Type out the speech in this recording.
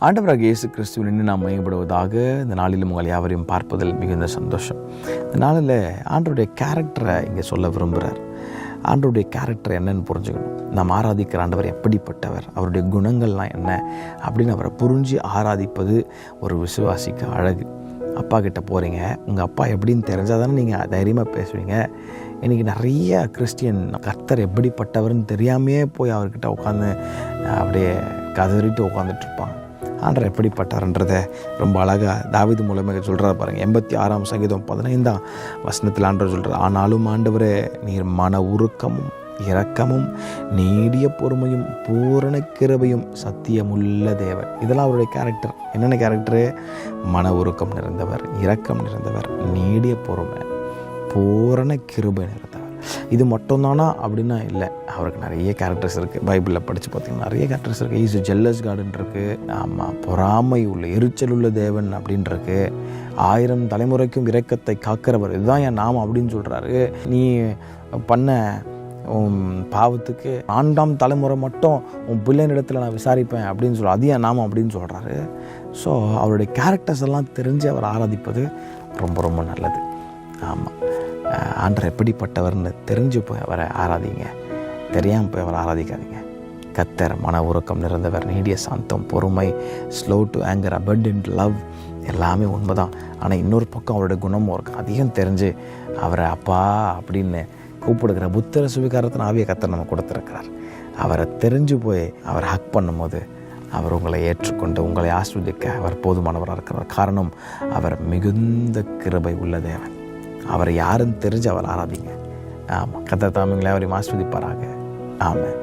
ஆண்டவராகிய இயேசு கிறிஸ்துவின் நாம் மையப்படுவதாக இந்த நாளிலும் உங்கள் யாவரையும் பார்ப்பதில் மிகுந்த சந்தோஷம். இந்த நாளில் ஆண்டவருடைய கேரக்டரை இங்கே சொல்ல விரும்புகிறார். ஆண்டவருடைய கேரக்டர் என்னன்னு புரிஞ்சுக்கணும். நாம் ஆராதிக்கிற ஆண்டவர் எப்படிப்பட்டவர், அவருடைய குணங்கள்லாம் என்ன அப்படின்னு அவரை புரிஞ்சு ஆராதிப்பது ஒரு விசுவாசிக்கு அழகு. அப்பா கிட்ட போகிறீங்க, உங்கள் அப்பா எப்படின்னு தெரிஞ்சால் தானே நீங்கள் தைரியமாக பேசுவீங்க. இன்றைக்கி நிறைய கிறிஸ்டியன் கர்த்தர் எப்படிப்பட்டவர்னு தெரியாமையே போய் அவர்கிட்ட உட்காந்து அப்படியே கதறிட்டு உட்காந்துட்ருப்பாங்க. ஆண்டவர் எப்படிப்பட்டார்ன்றதை ரொம்ப அழகாக தாவீது மூலமாக சொல்கிறார் பாருங்கள். 86 சங்கீதம் 15 ஆண்டவர் சொல்கிறார், ஆனாலும் ஆண்டவரே நீர் மன உருக்கமும் இரக்கமும் நீடிய பொறுமையும் பூரண கிருபையும் சத்தியமுள்ள தேவன். இதெல்லாம் அவருடைய கேரக்டர். என்னென்ன கேரக்டரு? மன உருக்கம் நிறைந்தவர், இரக்கம் நிறைந்தவர், நீடிய பொறுமை, பூரண கிருபை நிறைந்தவர். இது மட்டும்தானா அப்படின்னா இல்லை, அவருக்கு நிறைய கேரக்டர்ஸ் இருக்குது. பைபிளில் படித்து பார்த்தீங்கன்னா நிறைய கேரக்டர்ஸ் இருக்குது. ஈஸ் ஜெல்லஸ் காடுன்னு இருக்குது. ஆமாம், பொறாமை உள்ள எரிச்சல் உள்ள தேவன் அப்படின்ருக்கு. 1000 தலைமுறைக்கும் இரக்கத்தை காக்கிறவர், இதுதான் என் நாமம் அப்படின்னு சொல்கிறாரு. நீ பண்ண பாவத்துக்கு 4ஆம் தலைமுறை மட்டும் உன் பிள்ளைனிடத்தில் நான் விசாரிப்பேன் அப்படின்னு சொல்ல, அது என் நாமம் அப்படின்னு சொல்கிறாரு. ஸோ அவருடைய கேரக்டர்ஸ் எல்லாம் தெரிஞ்சு அவர் ஆராதிப்பது ரொம்ப ரொம்ப நல்லது. ஆமாம், ஆண்டவர் எப்படிப்பட்டவர்னு தெரிஞ்சு போய் அவரை ஆராதிங்க, தெரியாமல் போய் அவரை ஆராதிக்காதீங்க. கர்த்தர் மன உருக்கம் நிறைந்தவர், நீடிய சாந்தம், பொறுமை, slow to anger, abundant love, எல்லாமே உண்மைதான். ஆனால் இன்னொரு பக்கம் அவருடைய குணமும் இருக்குது. அதையும் தெரிஞ்சு அவரை அப்பா அப்படின்னு கூப்பிடுகிற புத்திர சுவிகாரத்தின் ஆவிய கர்த்தர் நம்ம கொடுத்துருக்கிறார். அவரை தெரிஞ்சு போய் அவரை ஹக் பண்ணும்போது அவர் உங்களை ஏற்றுக்கொண்டு உங்களை ஆஸ்வதிக்க அவர் போதுமானவராக இருக்கிறார். காரணம், அவர் மிகுந்த கிருபை உள்ள தேவன். அவரை யாருன்னு தெரிஞ்சு அவர் ஆராதிங்க. ஆமாம், கர்த்தர் தாமே உங்களை அவரையும் ஆஸ்வதிப்பாராக. ஆமென்.